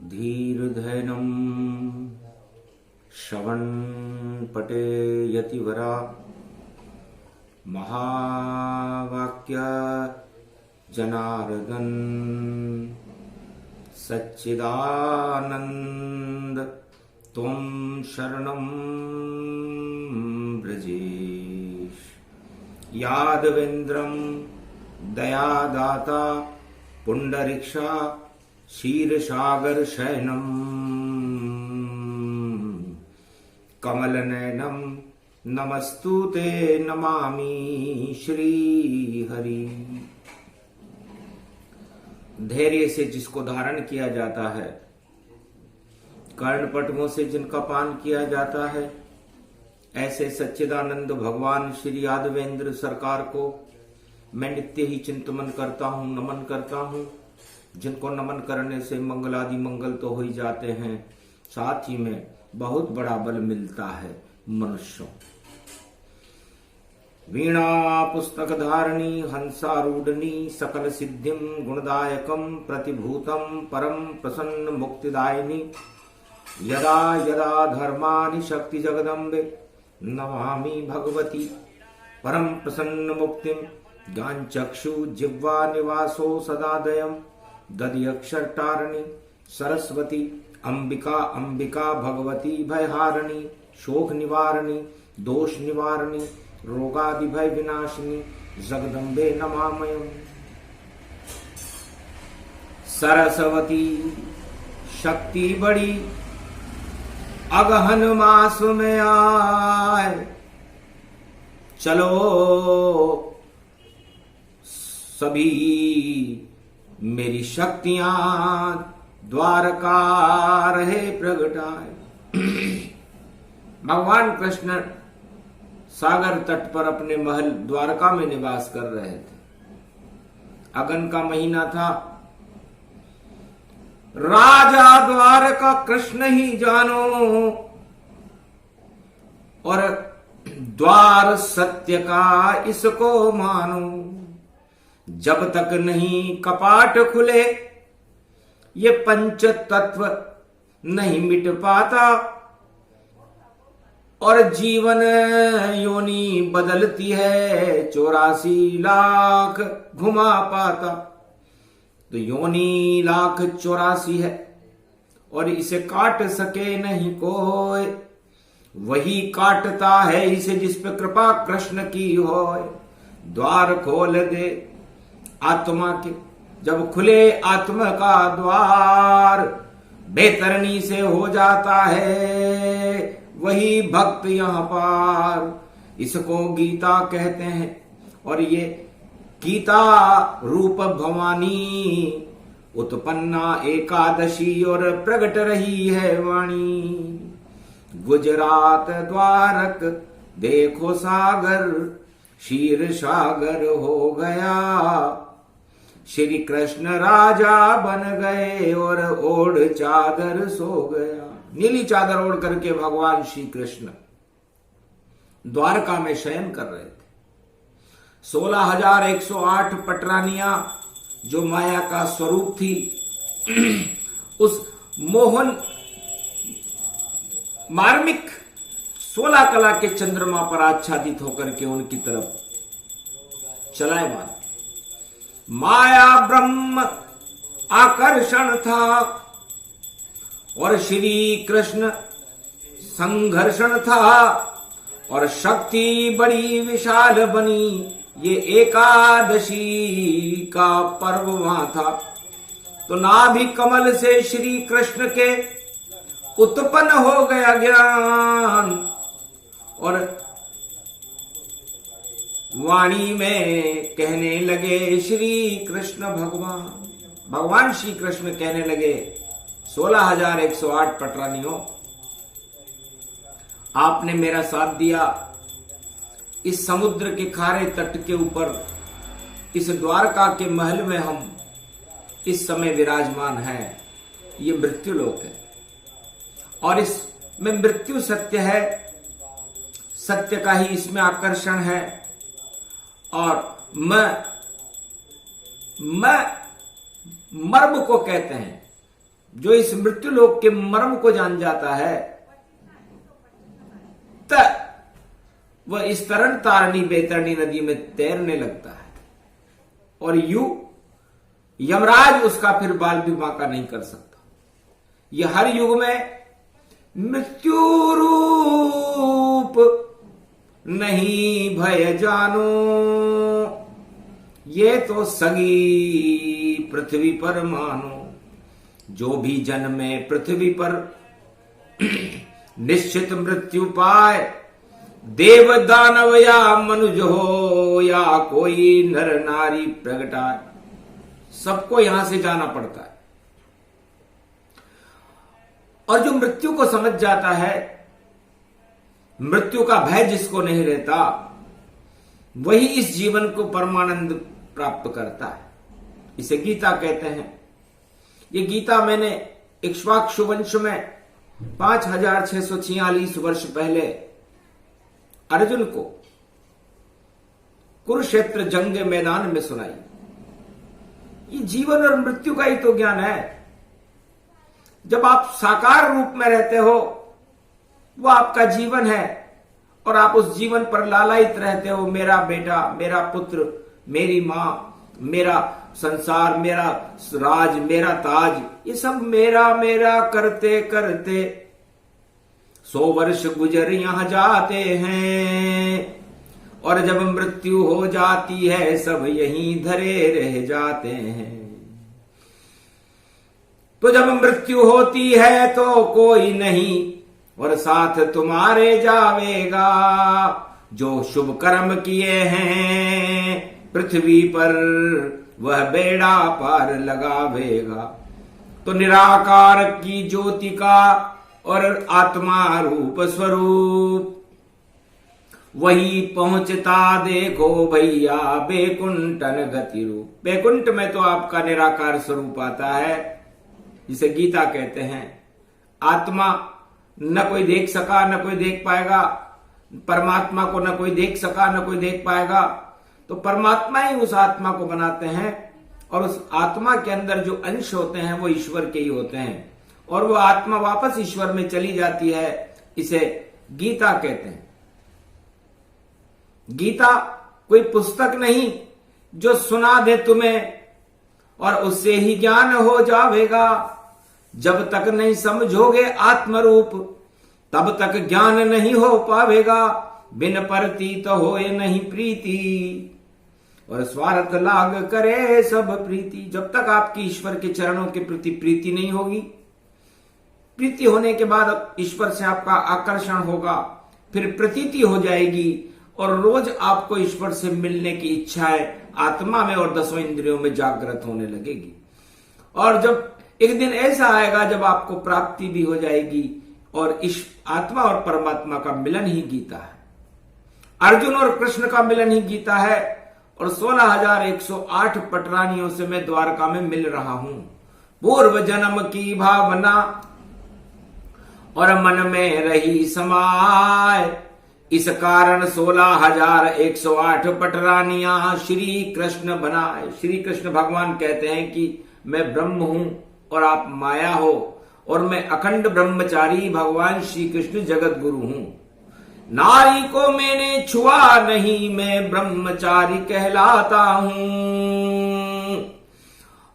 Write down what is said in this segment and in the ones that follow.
धीर्धैनं श्रवणपटे यतिवरा महावाक्य जनार्दन सच्चिदानंद त्वं शरणं ब्रजेश। यादवेन्द्रं दयादाता पुंडरीक्षा क्षीरसागर शयनम कमलनयनम नमस्तुते नमामि श्री हरि। धैर्य से जिसको धारण किया जाता है, कर्णपटुओं से जिनका पान किया जाता है, ऐसे सच्चिदानंद भगवान श्री यादवेंद्र सरकार को मैं नित्य ही चिंतन करता हूँ, नमन करता हूँ। जिनको नमन करने से मंगलादि मंगल तो हो ही जाते हैं, साथ ही में बहुत बड़ा बल मिलता है मनुष्यों। वीणा पुस्तक धारणी हंसारूढ़नी सकल सिद्धिम गुणदायकम प्रतिभूतम परम प्रसन्न मुक्तिदायिनी यदा यदा धर्मानि शक्ति जगदम्बे नमामि भगवती परम प्रसन्न मुक्तिम ज्ञानचक्षु जिह्वा निवासो सदादयम् दधि अक्षर तारणी सरस्वती अंबिका अंबिका भगवती भयहारिणी शोक निवारणी दोष निवारणी रोगादि भय विनाशिनी जगदम्बे नमामयम्। सरस्वती शक्ति बड़ी अगहन मास में आए, चलो सभी मेरी शक्तियां द्वारका रहे प्रगटाए। भगवान कृष्ण सागर तट पर अपने महल द्वारका में निवास कर रहे थे। अगन का महीना था। राजा द्वारका कृष्ण ही जानो और द्वार सत्य का इसको मानो। जब तक नहीं कपाट खुले ये पंच तत्व नहीं मिट पाता और जीवन योनि बदलती है 84 लाख घुमा पाता। तो योनि 1,84,000 है और इसे काट सके नहीं कोई, वही काटता है इसे जिस पे कृपा कृष्ण की हो। द्वार खोल दे आत्मा के, जब खुले आत्मा का द्वार बेतरनी से हो जाता है वही भक्त यहाँ पार। इसको गीता कहते हैं और ये गीता रूप भवानी उत्पन्ना एकादशी और प्रगट रही है वाणी। गुजरात द्वारक देखो सागर क्षीर सागर हो गया। श्री कृष्ण राजा बन गए और ओढ़ चादर सो गया। नीली चादर ओढ़ करके भगवान श्री कृष्ण द्वारका में शयन कर रहे थे। 16,108 पटरानियां जो माया का स्वरूप थी, उस मोहन मार्मिक 16 कला के चंद्रमा पर आच्छादित होकर के उनकी तरफ चलायमान। माया ब्रह्म आकर्षण था और श्री कृष्ण संघर्षण था और शक्ति बड़ी विशाल बनी। ये एकादशी का पर्व वहां था। तो नाभि कमल से श्री कृष्ण के उत्पन्न हो गया ज्ञान और वाणी में कहने लगे श्री कृष्ण भगवान श्री कृष्ण कहने लगे 16,108 पटरानियों, आपने मेरा साथ दिया। इस समुद्र के खारे तट के ऊपर इस द्वारका के महल में हम इस समय विराजमान हैं। ये मृत्यु लोक है और इसमें मृत्यु सत्य है, सत्य का ही इसमें आकर्षण है। और मैं मर्म को कहते हैं। जो इस मृत्यु लोक के मर्म को जान जाता है, तब वह इस तरण तारणी बैतरणी नदी में तैरने लगता है और यमराज उसका फिर बाल भी बांका नहीं कर सकता। यह हर युग में मृत्यु रूप नहीं भय जानो, ये तो सगी पृथ्वी पर मानो। जो भी जन्मे पृथ्वी पर निश्चित मृत्यु पाए, देव दानव या मनुज हो या कोई नर नारी प्रगटाए, सबको यहां से जाना पड़ता है। और जो मृत्यु को समझ जाता है, मृत्यु का भय जिसको नहीं रहता, वही इस जीवन को परमानंद प्राप्त करता है। इसे गीता कहते हैं। ये गीता मैंने इक्ष्वाकु वंश में 5646 वर्ष पहले अर्जुन को कुरुक्षेत्र जंग के मैदान में सुनाई। ये जीवन और मृत्यु का ही तो ज्ञान है। जब आप साकार रूप में रहते हो, वो आपका जीवन है और आप उस जीवन पर लालायित रहते हो। मेरा बेटा, मेरा पुत्र, मेरी मां, मेरा संसार, मेरा राज, मेरा ताज, ये सब मेरा मेरा करते करते 100 वर्ष गुजर यहां जाते हैं और जब मृत्यु हो जाती है सब यहीं धरे रह जाते हैं। तो जब मृत्यु होती है तो कोई नहीं और साथ तुम्हारे जावेगा। जो शुभ कर्म किए हैं पृथ्वी पर वह बेड़ा पार लगावेगा। तो निराकार की ज्योति का और आत्मा रूप स्वरूप वही पहुंचता देखो भैया बैकुंठन गति रूप। बैकुंठ में तो आपका निराकार स्वरूप आता है, जिसे गीता कहते हैं। आत्मा न कोई देख सका न कोई देख पाएगा, परमात्मा को न कोई देख सका न कोई देख पाएगा। तो परमात्मा ही उस आत्मा को बनाते हैं और उस आत्मा के अंदर जो अंश होते हैं वो ईश्वर के ही होते हैं और वो आत्मा वापस ईश्वर में चली जाती है। इसे गीता कहते हैं। गीता कोई पुस्तक नहीं जो सुना दे तुम्हें और उससे ही ज्ञान हो जाएगा। जब तक नहीं समझोगे आत्मरूप तब तक ज्ञान नहीं हो पावेगा। बिन परतीत होए नहीं प्रीति और स्वार्थ लाग करे सब प्रीति। जब तक आपकी ईश्वर के चरणों के प्रति प्रीति नहीं होगी, प्रीति होने के बाद ईश्वर से आपका आकर्षण होगा, फिर प्रतीति हो जाएगी और रोज आपको ईश्वर से मिलने की इच्छाएं आत्मा में और 10 इंद्रियों में जागृत होने लगेगी। और जब एक दिन ऐसा आएगा जब आपको प्राप्ति भी हो जाएगी और इस आत्मा और परमात्मा का मिलन ही गीता है। अर्जुन और कृष्ण का मिलन ही गीता है और 16,108 पटरानियों से मैं द्वारका में मिल रहा हूं। पूर्व जन्म की भावना और मन में रही समाय, इस कारण 16,108 पटरानियां श्री कृष्ण बनाए। श्री कृष्ण भगवान कहते हैं कि मैं ब्रह्म हूं और आप माया हो और मैं अखंड ब्रह्मचारी भगवान श्री कृष्ण जगत गुरु हूं। नारी को मैंने छुआ नहीं, मैं ब्रह्मचारी कहलाता हूं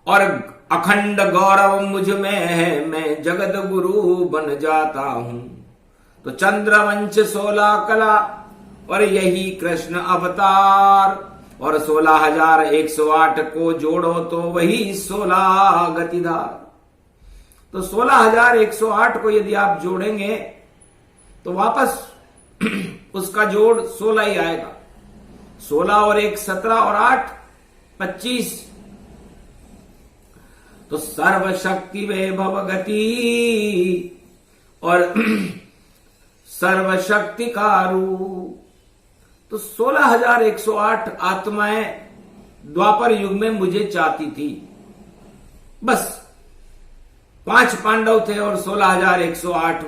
और अखंड गौरव मुझ में है, मैं जगत गुरु बन जाता हूं। तो चंद्रवंश 16 कला और यही कृष्ण अवतार और 16,108 को जोड़ो तो वही 16 गतिधार। तो 16,108 को यदि आप जोड़ेंगे तो वापस उसका जोड़ 16 ही आएगा। 16 और 1 17 और 8 25। तो सर्वशक्ति वैभव गति और सर्वशक्ति का रूप। तो 16,108 आत्माएं द्वापर युग में मुझे चाहती थी। बस 5 पांडव थे और 16,108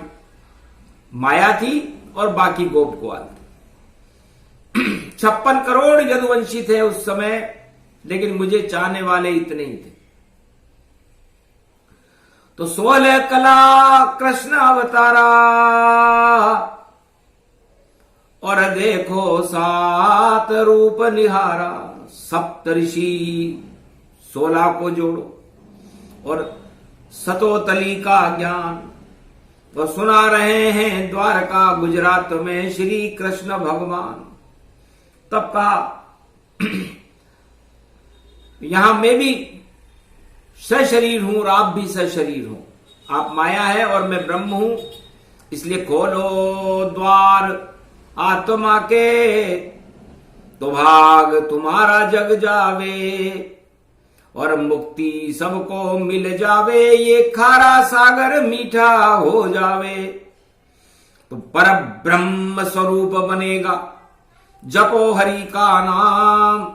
माया थी और बाकी गोप ग्वाल थे। 56 करोड़ यदुवंशी थे उस समय, लेकिन मुझे चाहने वाले इतने ही थे। तो 16 कला कृष्ण अवतारा, और देखो 7 रूप निहारा। सप्तऋषि 16 को जोड़ो और सतोतली का ज्ञान, तो सुना रहे हैं द्वारका गुजरात में श्री कृष्ण भगवान। तब कहा यहां मैं भी सशरीर हूं और आप भी सशरीर हो। आप माया है और मैं ब्रह्म हूं, इसलिए खोलो द्वार आत्मा के, तो भाग तुम्हारा जग जावे और मुक्ति सबको मिल जावे। ये खारा सागर मीठा हो जावे, तो पर ब्रह्म स्वरूप बनेगा। जपो हरि का नाम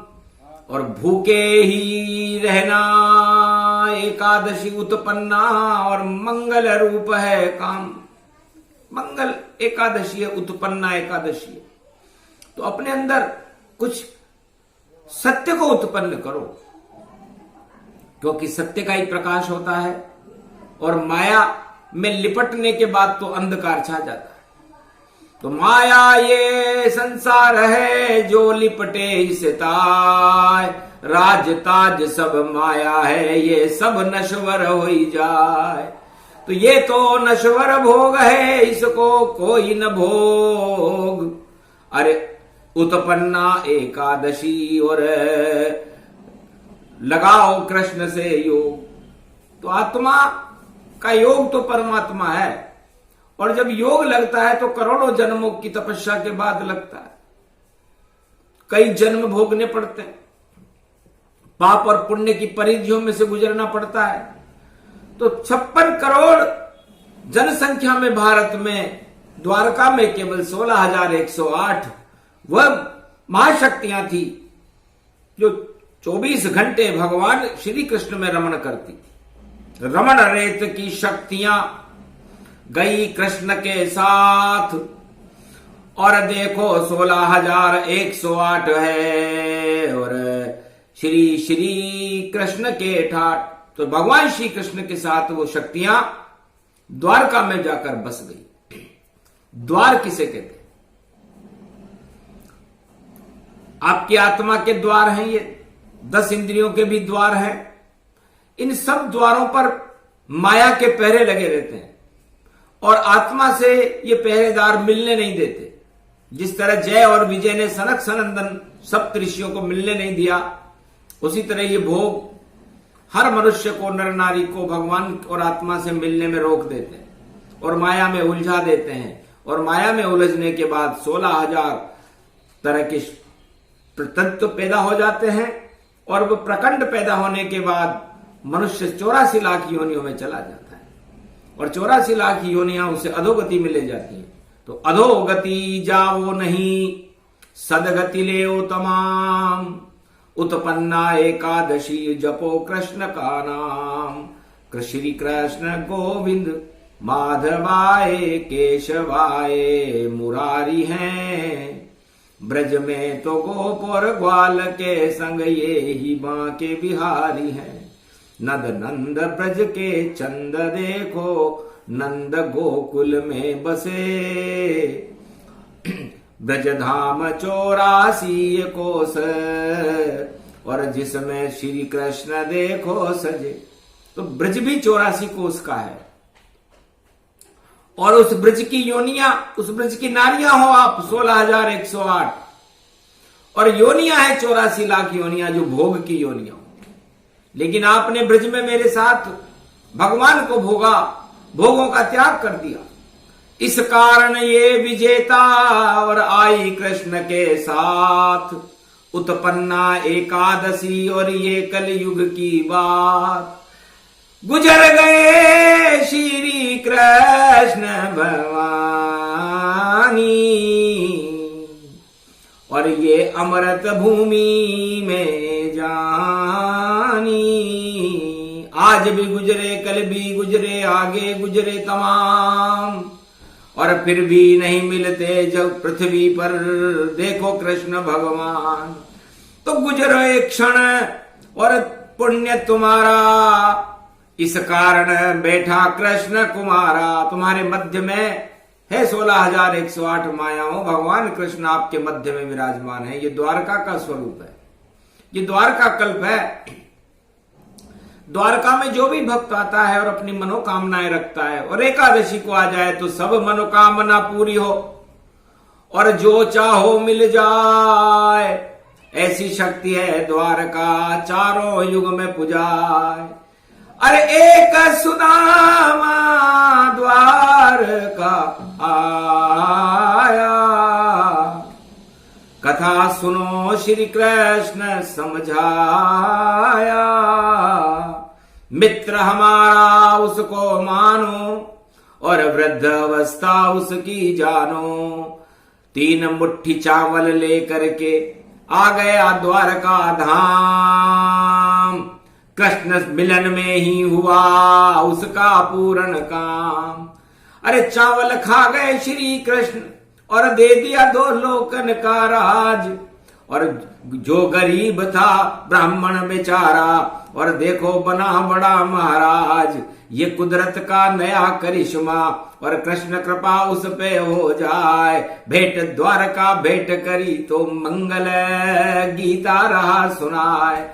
और भूखे ही रहना। एकादशी उत्पन्ना और मंगल रूप है काम। मंगल एकादशी है, उत्पन्ना एकादशी है। तो अपने अंदर कुछ सत्य को उत्पन्न करो, क्योंकि सत्य का ही प्रकाश होता है। और माया में लिपटने के बाद तो अंधकार छा जाता है। तो माया ये संसार है, जो लिपटे इसे ताय। राज ताज सब माया है, ये सब नश्वर हो ही जाए। तो ये तो नश्वर भोग है, इसको कोई न भोग। अरे उत्पन्ना एकादशी और लगाओ कृष्ण से योग। तो आत्मा का योग तो परमात्मा है, और जब योग लगता है तो करोड़ों जन्मों की तपस्या के बाद लगता है। कई जन्म भोगने पड़ते हैं, पाप और पुण्य की परिधियों में से गुजरना पड़ता है। तो 56 करोड़ जनसंख्या में भारत में द्वारका में केवल 16,108 वह महाशक्तियां थी जो 24 घंटे भगवान श्री कृष्ण में रमण करती थी। रमण रेत की शक्तियां गई कृष्ण के साथ, और देखो 16,108 है और श्री श्री कृष्ण के ठाट। तो भगवान श्री कृष्ण के साथ वो शक्तियां द्वारका में जाकर बस गई। द्वार किसे कहते हैं? आपकी आत्मा के द्वार हैं ये, 10 इंद्रियों के भी द्वार हैं। इन सब द्वारों पर माया के पहरे लगे रहते हैं, और आत्मा से ये पहरेदार मिलने नहीं देते। जिस तरह जय और विजय ने सनक सनंदन सप्तऋषियों को मिलने नहीं दिया, उसी तरह ये भोग हर मनुष्य को, नर नारी को भगवान और आत्मा से मिलने में रोक देते हैं और माया में उलझा देते हैं। और माया में उलझने के बाद 16,000 तरह के तत्व पैदा हो जाते हैं, और वो प्रकंड पैदा होने के बाद मनुष्य 84 लाख योनियों में चला जाता है, और 84 लाख योनियां उसे अधोगति में ले जाती हैं। तो अधोगति जाओ नहीं, सदगति ले तमाम। उत्पन्ना एकादशी जपो कृष्ण का नाम। श्री कृष्ण गोविंद माधवाय केशवाय मुरारी हैं। ब्रज में तो गोपुर ग्वाल के संग ये ही बांके बिहारी हैं। नद नंद ब्रज के चंद देखो, नंद गोकुल में बसे। ब्रज धाम 84 कोस, और जिसमें श्री कृष्ण देखो सजे। तो ब्रज भी 84 कोस का है, और उस ब्रज की योनियां, उस ब्रज की नारियां हो आप 16,108, और योनियां है 84 लाख योनियां जो भोग की योनियां। लेकिन आपने ब्रज में मेरे साथ भगवान को भोगा, भोगों का त्याग कर दिया। इस कारण ये विजेता और आई कृष्ण के साथ। उत्पन्ना एकादशी और ये कलयुग की बात। गुजर गए श्री कृष्ण भवानी, और ये अमृत भूमि में जानी। आज भी गुजरे, कल भी गुजरे, आगे गुजरे तमाम, और फिर भी नहीं मिलते जब पृथ्वी पर देखो कृष्ण भगवान। तो गुजरो एक क्षण और पुण्य तुम्हारा इस कारण बैठा कृष्ण कुमारा, तुम्हारे मध्य में है 16,108 मायाओं, भगवान कृष्ण आपके मध्य में विराजमान है। ये द्वारका का स्वरूप है, ये द्वारका कल्प है। द्वारका में जो भी भक्त आता है और अपनी मनोकामनाएं रखता है और एकादशी को आ जाए तो सब मनोकामना पूरी हो और जो चाहो मिल जाए, ऐसी शक्ति है द्वारका, चारों युग में पुजाए। अरे एक सुदामा द्वारका आया, कथा सुनो श्री कृष्ण समझाया। मित्र हमारा उसको मानो और वृद्ध अवस्था उसकी जानो। 3 मुट्ठी चावल लेकर के आ गया द्वारका धाम, कृष्ण मिलन में ही हुआ उसका पूर्ण काम। अरे चावल खा गए श्री कृष्ण और दे दिया 2 लोकन का राज। और जो गरीब था ब्राह्मण बेचारा और देखो बना बड़ा महाराज। ये कुदरत का नया करिश्मा और कृष्ण कृपा उस पे हो जाए। भेंट द्वारका भेंट करी तो मंगल गीता रहा सुनाए।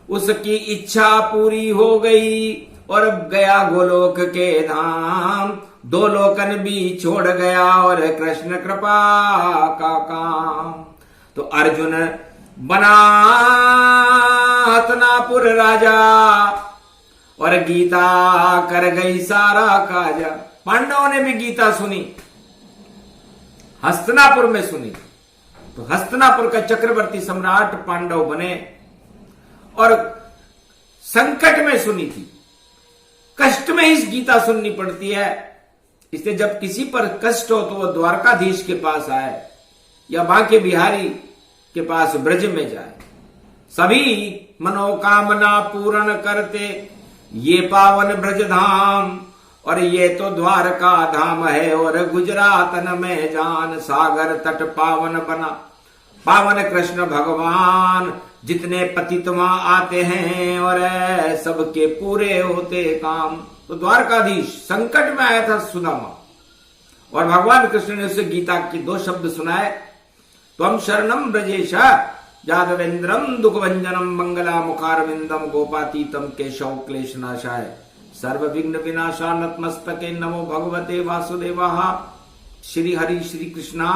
उसकी इच्छा पूरी हो गई और गया गोलोक के धाम। 2 लोकन भी छोड़ गया और कृष्ण कृपा का काम। तो अर्जुन बना हस्तिनापुर राजा और गीता कर गई सारा काजा। पांडवों ने भी गीता सुनी, हस्तिनापुर में सुनी, तो हस्तिनापुर का चक्रवर्ती सम्राट पांडव बने और संकट में सुनी थी। कष्ट में इस गीता सुननी पड़ती है, इसलिए जब किसी पर कष्ट हो तो वह द्वारकाधीश के पास आए या बांके बिहारी के पास ब्रज में जाए। सभी मनोकामना पूर्ण करते ये पावन ब्रज धाम। और ये तो द्वारका धाम है और गुजरातन में जान। सागर तट पावन बना पावन कृष्ण भगवान। जितने पतित वहां आते हैं और सबके पूरे होते काम। तो द्वारकाधीश संकट में आया था सुदामा और भगवान कृष्ण ने उसे गीता के 2 शब्द सुनाए। त्वं शरणं ब्रजेश यादवेन्द्रम दुःखभंजनम मंगला मुखारविंदम गोपातीतम केशव क्लेशनाशाय सर्व विघ्न विनाशा नतमस्तके नमो भगवते वासुदेवाः। श्री हरि श्री कृष्णा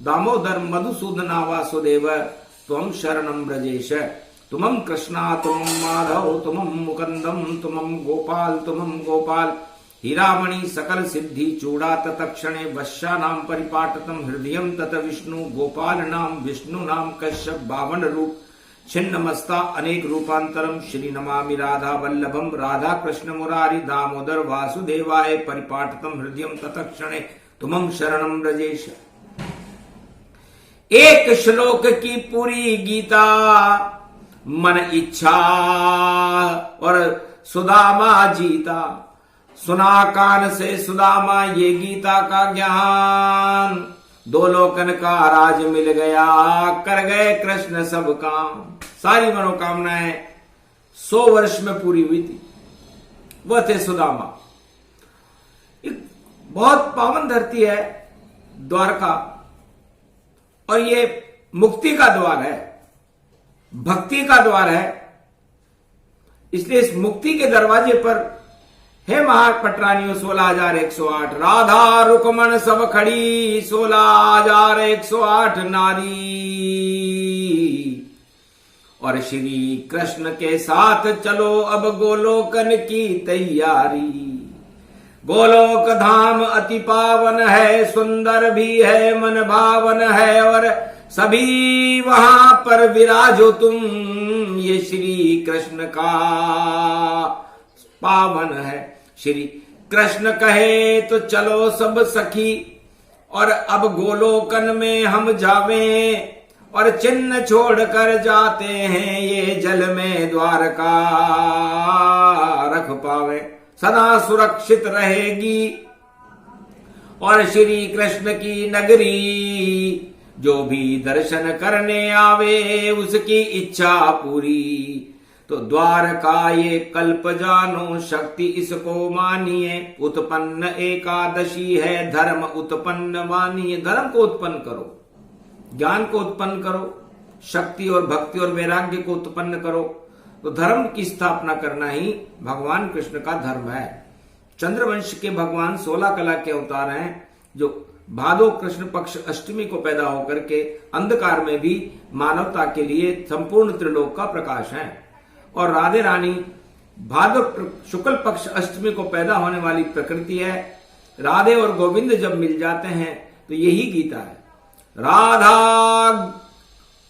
दामोदर मधुसूदना वासुदेव। त्वं शरणं ब्रजेश, तुमं कृष्णा तुमं माधव तुमं मुकुंदम तुमं गोपाल तुमं गोपाल। हीरामणि सकल सिद्धि चूड़ा तत्क्षणे वश्या नाम परिपाटतम हृदयं तत विष्णु गोपाल नाम विष्णु नाम कश्यप 52 रूप छिन्नमस्ता अनेक रूपांतरम। श्री नमामि राधा वल्लभम राधा कृष्ण मुरारी दामोदर वासुदेवाय परिपाटतम हृदयं तत्क्षणे तुमं शरणं ब्रजेश। एक श्लोक की पूरी गीता मन इच्छा और सुदामा जीता। सुना कान से सुदामा ये गीता का ज्ञान। 2 लोकन का राज मिल गया, कर गए कृष्ण सब काम। सारी मनोकामनाएं 100 वर्ष में पूरी हुई थी। वह थे सुदामा। एक बहुत पावन धरती है द्वारका और ये मुक्ति का द्वार है, भक्ति का द्वार है। इसलिए इस मुक्ति के दरवाजे पर हे महापटरानियों 16,108 राधा रुकमण सब खड़ी 16,108 नारी। और श्री कृष्ण के साथ चलो अब गोलोकन की तैयारी। गोलोक धाम अति पावन है, सुंदर भी है, मन भावन है और सभी वहां पर विराजो तुम। ये श्री कृष्ण का पावन है। श्री कृष्ण कहे तो चलो सब सखी और अब गोलोकन में हम जावें और चिन्ह छोड़ कर जाते हैं ये जल में द्वारका रख पावे। सदा सुरक्षित रहेगी और श्री कृष्ण की नगरी जो भी दर्शन करने आवे उसकी इच्छा पूरी। तो द्वारका ये कल्प जानो, शक्ति इसको मानिए, उत्पन्न एकादशी है, धर्म उत्पन्न मानिए। धर्म को उत्पन्न करो, ज्ञान को उत्पन्न करो, शक्ति और भक्ति और वैराग्य को उत्पन्न करो। तो धर्म की स्थापना करना ही भगवान कृष्ण का धर्म है। चंद्रवंश के भगवान 16 कला के अवतार हैं, जो भादो कृष्ण पक्ष अष्टमी को पैदा होकर के अंधकार में भी मानवता के लिए संपूर्ण त्रिलोक का प्रकाश है। और राधे रानी भादो शुक्ल पक्ष अष्टमी को पैदा होने वाली प्रकृति है। राधे और गोविंद जब मिल जाते हैं तो यही गीता है। राधा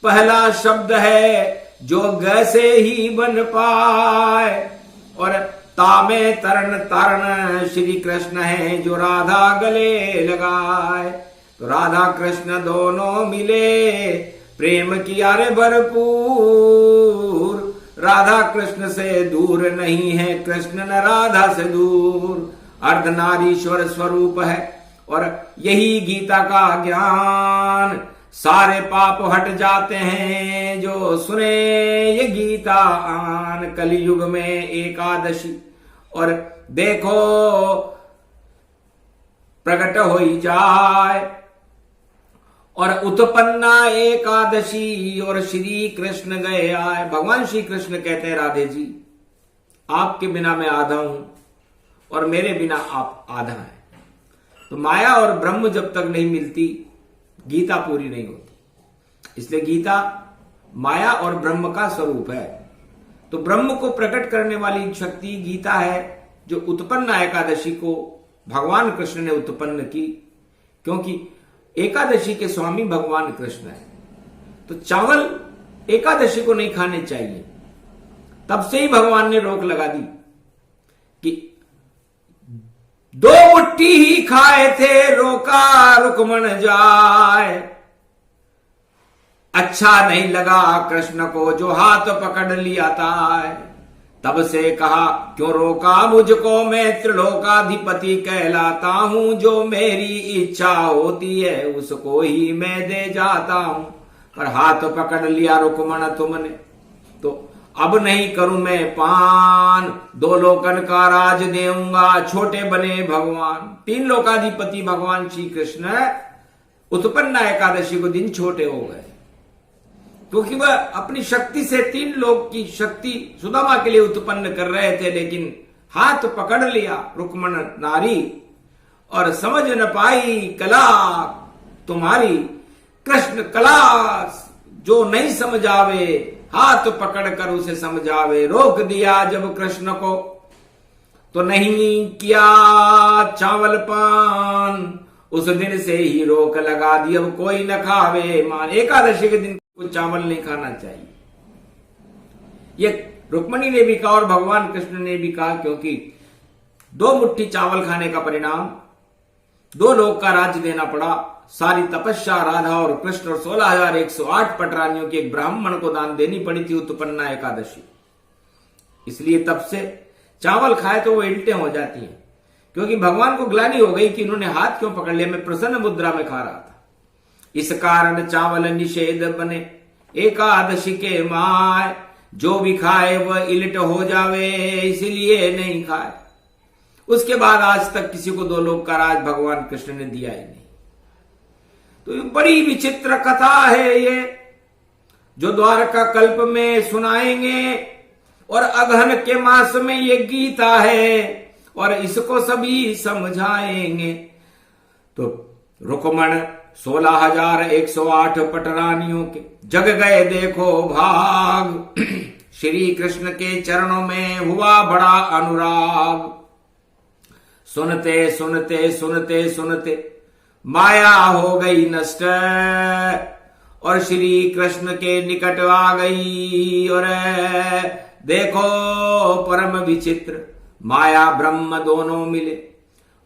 पहला शब्द है जो ग से ही बन पाए, और तामे तरण तारण श्री कृष्ण है जो राधा गले लगाए। तो राधा कृष्ण दोनों मिले, प्रेम किया रे भरपूर। राधा कृष्ण से दूर नहीं है, कृष्ण न राधा से दूर। अर्धनारीश्वर स्वरूप है और यही गीता का ज्ञान। सारे पाप हट जाते हैं जो सुने ये गीता आन। कलयुग में एकादशी और देखो प्रकट हो ही जाए, और उत्पन्ना एकादशी और श्री कृष्ण गए आए। भगवान श्री कृष्ण कहते हैं, राधे जी आपके बिना मैं आधा हूं और मेरे बिना आप आधा हैं। तो माया और ब्रह्म जब तक नहीं मिलती गीता पूरी नहीं होती। इसलिए गीता माया और ब्रह्म का स्वरूप है। तो ब्रह्म को प्रकट करने वाली शक्ति गीता है, जो उत्पन्न एकादशी को भगवान कृष्ण ने उत्पन्न की, क्योंकि एकादशी के स्वामी भगवान कृष्ण है। तो चावल एकादशी को नहीं खाने चाहिए। तब से ही भगवान ने रोक लगा दी कि 2 मुट्ठी ही खाए थे, रोका रुकमण जाए। अच्छा नहीं लगा कृष्ण को जो हाथ पकड़ लिया था। तब से कहा क्यों रोका मुझको, मैं त्रिलोकाधिपति कहलाता हूं। जो मेरी इच्छा होती है उसको ही मैं दे जाता हूं। पर हाथ पकड़ लिया रुकमण तुमने, तो अब नहीं करूं मैं पान। 2 लोकन का राज देऊंगा, छोटे बने भगवान। 3 लोकाधिपति भगवान श्री कृष्ण उत्पन्न एकादशी को दिन छोटे हो गए, क्योंकि वह अपनी शक्ति से 3 लोक की शक्ति सुदामा के लिए उत्पन्न कर रहे थे। लेकिन हाथ पकड़ लिया रुक्मण नारी और समझ न पाई कला तुम्हारी। कृष्ण कला जो नहीं समझ आवे, हाथ पकड़कर उसे समझावे। रोक दिया जब कृष्ण को तो नहीं किया चावल पान। उस दिन से ही रोक लगा दी, अब कोई न खावे मान। एकादशी के दिन कोई चावल नहीं खाना चाहिए। ये रुक्मणी ने भी कहा और भगवान कृष्ण ने भी कहा, क्योंकि 2 मुट्ठी चावल खाने का परिणाम 2 लोक का राज्य देना पड़ा। सारी तपस्या राधा और कृष्ण और 16,108 पटरानियों की एक ब्राह्मण को दान देनी पड़ी थी उत्पन्ना एकादशी। इसलिए तब से चावल खाए तो वो इल्टे हो जाती हैं, क्योंकि भगवान को ग्लानि हो गई कि इन्होंने हाथ क्यों पकड़ लिया, मैं प्रसन्न मुद्रा में खा रहा था। इस कारण चावल निषेध बने एकादशी के माय। जो भी खाए वह इलट हो जावे, इसलिए नहीं खाए। उसके बाद आज तक किसी को 2 लोक का राज भगवान कृष्ण ने दिया ही नहीं। तो बड़ी विचित्र कथा है ये, जो द्वारका कल्प में सुनाएंगे। और अगहन के मास में ये गीता है और इसको सभी समझाएंगे। तो रुक्मण 16,108 पटरानियों के जग गए देखो भाग। श्री कृष्ण के चरणों में हुआ बड़ा अनुराग। सुनते सुनते सुनते सुनते माया हो गई नष्ट और श्री कृष्ण के निकट आ गई। और देखो परम विचित्र, माया ब्रह्म दोनों मिले,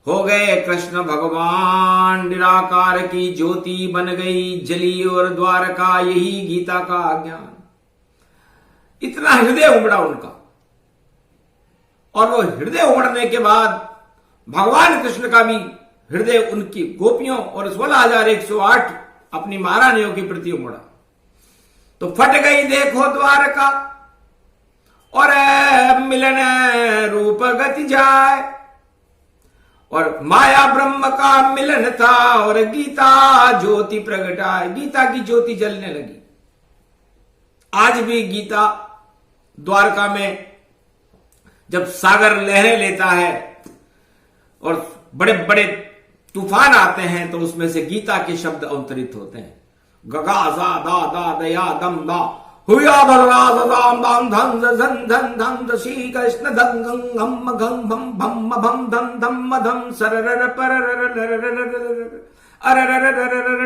हो गए कृष्ण भगवान। निराकार की ज्योति बन गई जली और द्वारका, यही गीता का ज्ञान। इतना हृदय उमड़ा उनका, और वो हृदय उमड़ने के बाद भगवान कृष्ण का भी हृदय उनकी गोपियों और 16,108 अपनी महारानियों के प्रति उमड़ा। तो फट गई देखो द्वारका और मिलन रूप गति जाए। और माया ब्रह्म का मिलन था और गीता ज्योति प्रगटाए। गीता की ज्योति जलने लगी। आज भी गीता द्वारका में जब सागर लहरें लेता है और बड़े बड़े तूफान आते हैं तो उसमें से गीता के शब्द अवतरित होते हैं। गगा जा दा दा दया दम दा हुया दराम दाम धन धन धन धन श्री कृष्ण धन गंग घम भम भम भम धम धम धम सरर पर अर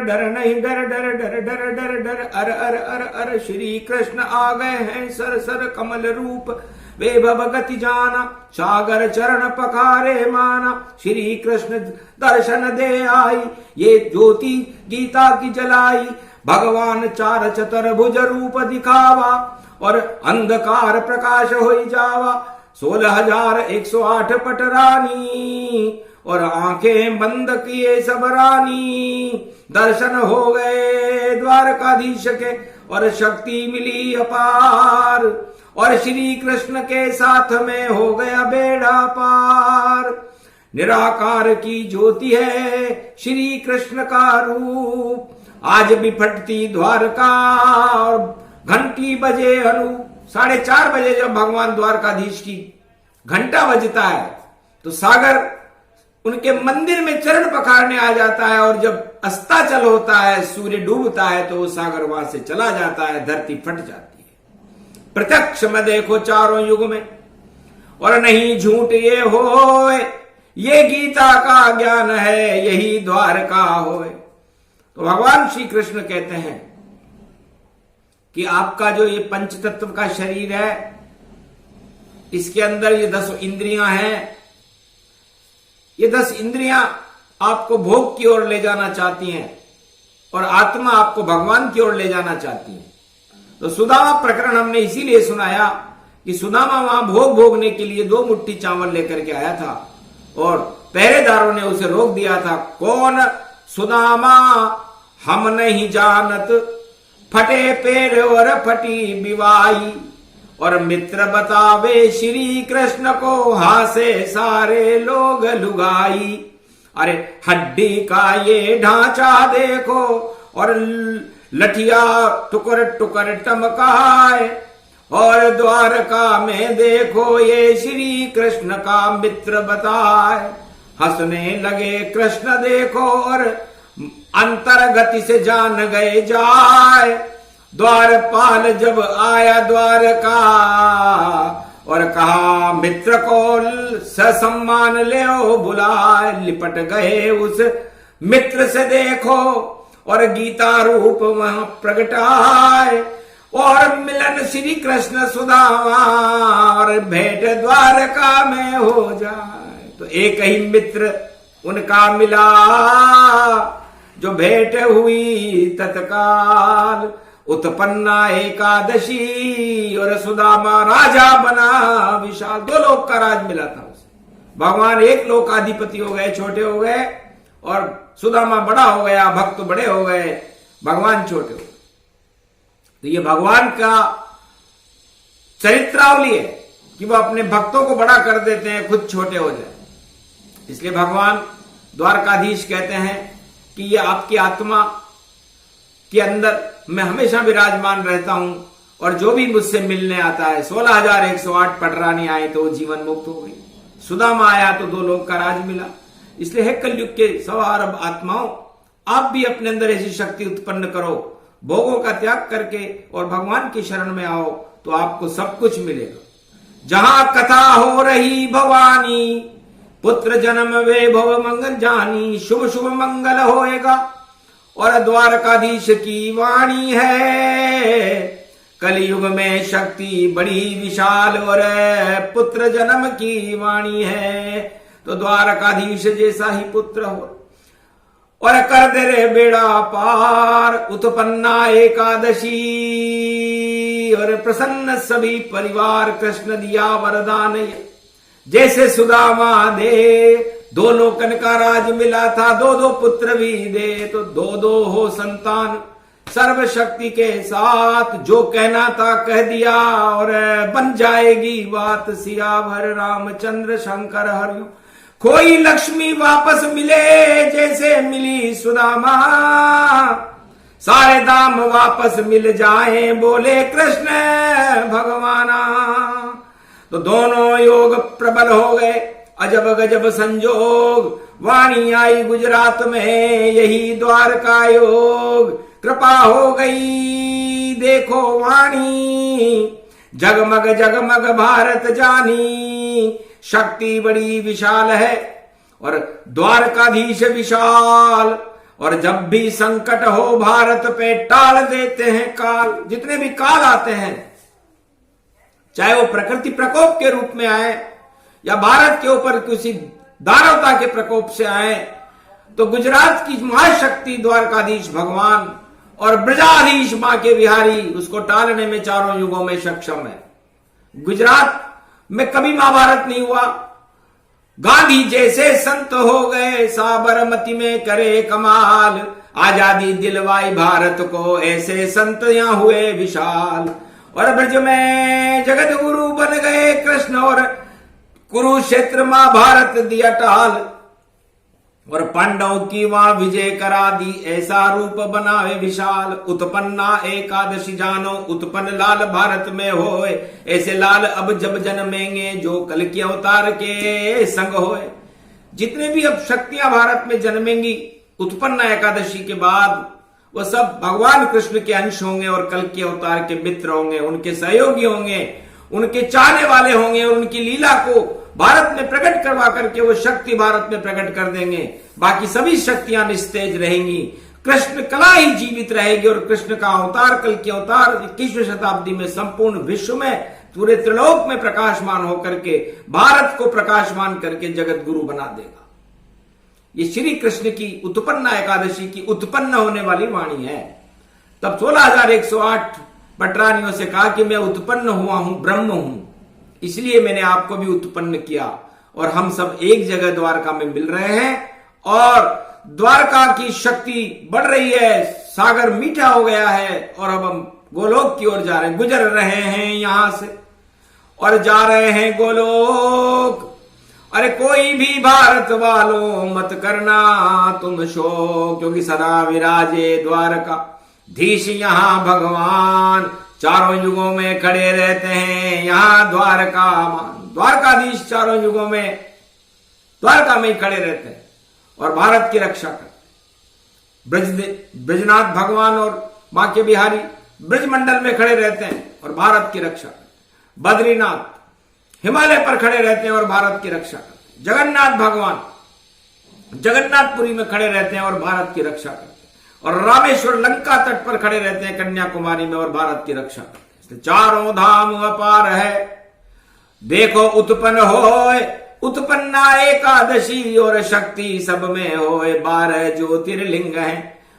डर नहीं डर डर डर डर डर डर अर अर अर अर श्री कृष्ण आ गए हैं सर सर कमल रूप वे भगति जाना सागर चरण पखारे माना। श्री कृष्ण दर्शन दे आई ये ज्योति गीता की जलाई। भगवान चार चतुर्भुज रूप दिखावा और अंधकार प्रकाश हो जावा। 16,108 पटरानी और आंखें बंद किए सब रानी। दर्शन हो गए द्वारकाधीश के और शक्ति मिली अपार। और श्री कृष्ण के साथ में हो गया बेड़ा पार। निराकार की ज्योति है श्री कृष्ण का रूप। आज भी फटती द्वारका और घंटी बजे अनु 4:30 बजे जब भगवान द्वारकाधीश की घंटा बजता है तो सागर उनके मंदिर में चरण पखारने आ जाता है। और जब अस्ताचल होता है सूर्य डूबता है तो वो सागर वहां से चला जाता है। धरती फट जाती है। प्रत्यक्ष में देखो चारों युग में और नहीं झूठ ये होए। ये गीता का ज्ञान है यही द्वारका होए। तो भगवान श्री कृष्ण कहते हैं कि आपका जो ये पंच तत्व का शरीर है इसके अंदर ये 10 इंद्रियां हैं। ये 10 इंद्रियां आपको भोग की ओर ले जाना चाहती हैं और आत्मा आपको भगवान की ओर ले जाना चाहती है। तो सुदामा प्रकरण हमने इसीलिए सुनाया कि सुदामा वहां भोग भोगने के लिए 2 मुट्ठी चावल लेकर के आया था और पहरेदारों ने उसे रोक दिया था। कौन सुदामा हम नहीं जानत, फटे पैर और फटी बिवाई। और मित्र बतावे श्री कृष्ण को हासे सारे लोग लुगाई। अरे हड्डी का ये ढांचा देखो और लठिया टुकर टुकर टमकाए। और द्वारका में देखो ये श्री कृष्ण का मित्र बताए। हंसने लगे कृष्ण देखो और अंतर्गति से जान गए जाए। द्वारपाल जब आया द्वारका और कहा मित्र को ससम्मान ले बुलाए। लिपट गए उस मित्र से देखो और गीता रूप वहां प्रगटाए। और मिलन श्री कृष्ण सुदामा और भेंट द्वारका में हो जाए। तो एक ही मित्र उनका मिला जो भेंट हुई तत्काल। उत्पन्ना एकादशी और सुदामा राजा बना विशाल। 2 लोक का राज मिला था उसे। भगवान एक लोकाधिपति हो गए, छोटे हो गए, और सुदामा बड़ा हो गया, भक्त बड़े हो गए, भगवान छोटे हो गए। तो ये भगवान का चरित्रावली है कि वो अपने भक्तों को बड़ा कर देते हैं, खुद छोटे हो जाए। इसलिए भगवान द्वारकाधीश कहते हैं कि ये आपकी आत्मा के अंदर मैं हमेशा विराजमान रहता हूं और जो भी मुझसे मिलने आता है। 16,108 पटरानी आए तो वो जीवन मुक्त हो गई। सुदामा आया तो 2 लोक का राज मिला। इसलिए है कलयुग के 1.25 अरब आत्माओं, आप भी अपने अंदर ऐसी शक्ति उत्पन्न करो, भोगों का त्याग करके और भगवान की शरण में आओ तो आपको सब कुछ मिलेगा। जहां कथा हो रही भवानी, पुत्र जन्म वे भव मंगल जानी। शुभ शुभ मंगल होएगा और द्वारकाधीश की वाणी है। कलयुग में शक्ति बड़ी विशाल और पुत्र जन्म की वाणी है। तो द्वारकाधीश जैसा ही पुत्र हो और कर दे रे बेड़ा पार। उत्पन्ना एकादशी और प्रसन्न सभी परिवार। कृष्ण दिया वरदान जैसे सुदामा दे। 2 लोकन का राज मिला था, 2 पुत्र भी दे तो 2 हो संतान। सर्वशक्ति के साथ। जो कहना था कह दिया और बन जाएगी बात सियावर रामचंद्र शंकर हरिओम। कोई लक्ष्मी वापस मिले जैसे मिली सुदामा, सारे दाम वापस मिल जाए बोले कृष्ण भगवाना। तो दोनों योग प्रबल हो गए, अजब गजब संजोग। वाणी आई गुजरात में यही द्वारका योग। कृपा हो गई देखो वाणी, जगमग जगमग भारत जानी। शक्ति बड़ी विशाल है और द्वारकाधीश विशाल, और जब भी संकट हो भारत पे टाल देते हैं काल। जितने भी काल आते हैं, चाहे वो प्रकृति प्रकोप के रूप में आए या भारत के ऊपर किसी दानवता के प्रकोप से आए, तो गुजरात की महाशक्ति द्वारकाधीश भगवान और ब्रजाधीश मां के बिहारी उसको टालने में चारों युगों में सक्षम है। गुजरात में कभी महाभारत नहीं हुआ। गांधी जैसे संत हो गए साबरमती में करे कमाल। आजादी दिलवाई भारत को ऐसे संत यहां हुए विशाल। और ब्रज में जगत गुरु बन गए कृष्ण और कुरुक्षेत्र महाभारत दिया टाल। और पांडवों की वहां विजय करा दी ऐसा रूप बनावे विशाल। उत्पन्ना एकादशी जानो उत्पन्न लाल भारत में होए, ऐसे लाल अब जब जन्मेंगे जो कल के अवतार के संग होए। जितने भी अब शक्तियां भारत में जन्मेंगी उत्पन्ना एकादशी के बाद, वो सब भगवान कृष्ण के अंश होंगे और कल के अवतार के मित्र होंगे, उनके सहयोगी होंगे, उनके चाहने वाले होंगे और उनकी लीला को भारत में प्रकट करवा करके वो शक्ति भारत में प्रकट कर देंगे। बाकी सभी शक्तियां निस्तेज रहेंगी, कृष्ण कला ही जीवित रहेगी और कृष्ण का अवतार कल के अवतार 21वीं शताब्दी में संपूर्ण विश्व में पूरे त्रिलोक में प्रकाशमान होकर के भारत को प्रकाशमान करके जगत गुरु बना देगा। ये श्री कृष्ण की उत्पन्ना एकादशी की उत्पन्न होने वाली वाणी है। तब 16,108 पटरानियों से कहा कि मैं उत्पन्न हुआ हूं, ब्रह्म हूं, इसलिए मैंने आपको भी उत्पन्न किया और हम सब एक जगह द्वारका में मिल रहे हैं और द्वारका की शक्ति बढ़ रही है। सागर मीठा हो गया है और अब हम गोलोक की ओर जा रहे हैं, गुजर रहे हैं यहां से और जा रहे हैं गोलोक। अरे कोई भी भारत वालों मत करना तुम शोक, क्योंकि सदा विराजे द्वारका धीश यहां भगवान। चारों युगों में खड़े रहते हैं यहां द्वारकाधीश चारों युगों में द्वारका में ही खड़े रहते हैं और भारत की रक्षा करते। ब्रजनाथ भगवान और मां के बिहारी ब्रजमंडल में खड़े रहते हैं और भारत की रक्षा करते। बद्रीनाथ हिमालय पर खड़े रहते हैं और भारत की रक्षा करते। जगन्नाथ भगवान जगन्नाथपुरी में खड़े रहते हैं और भारत की रक्षा करते। और रामेश्वर लंका तट पर खड़े रहते हैं कन्याकुमारी में और भारत की रक्षा करते हैं। चारों धाम अपार है देखो उत्पन्न होए, उत्पन्ना एकादशी और शक्ति सब में होए। 12 ज्योतिर्लिंग हैं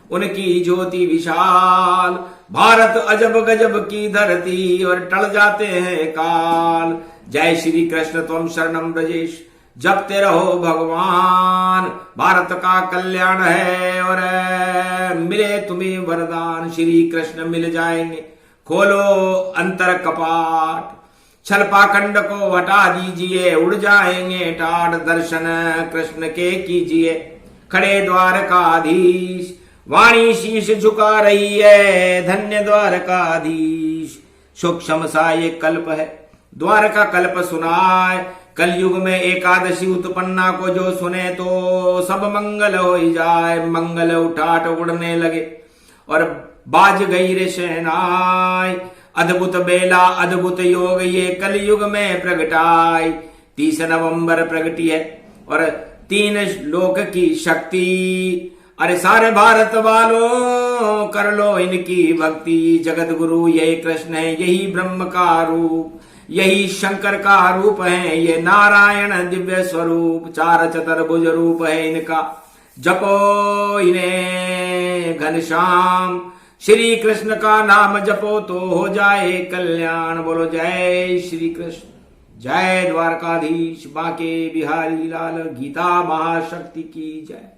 उनकी ज्योति विशाल। भारत अजब गजब की धरती और टल जाते हैं काल। जय श्री कृष्ण त्वम शरणम ब्रजेश, जपते रहो भगवान। भारत का कल्याण है और मिले तुम्हें वरदान। श्री कृष्ण मिल जाएंगे, खोलो अंतर कपाट। छल पाखंड को हटा दीजिए, उड़ जाएंगे टाट। दर्शन कृष्ण के कीजिए, खड़े द्वारकाधीश। वाणी शीश झुका रही है, धन्य द्वारकाधीश। सूक्ष्म सा ये कल्प है, द्वारका कल्प सुनाए। कलयुग में एकादशी उत्पन्ना को जो सुने तो सब मंगल हो ही जाए। मंगल उठाट उड़ने लगे और बाज गई रे शहनाई। अद्भुत बेला अद्भुत योग ये कलयुग में प्रगटाई। 30 नवंबर प्रगटी है और 3 लोक की शक्ति। अरे सारे भारत वालों कर लो इनकी भक्ति। जगत गुरु यही कृष्ण है, यही ब्रह्म का रूप, यही शंकर का रूप है। ये नारायण दिव्य स्वरूप, 4 चतुर्भुज रूप है इनका। जपो इन्हें घनश्याम, श्री कृष्ण का नाम जपो तो हो जाए कल्याण। बोलो जय श्री कृष्ण, जय द्वारकाधीश बाके बिहारी लाल। गीता महाशक्ति की जय।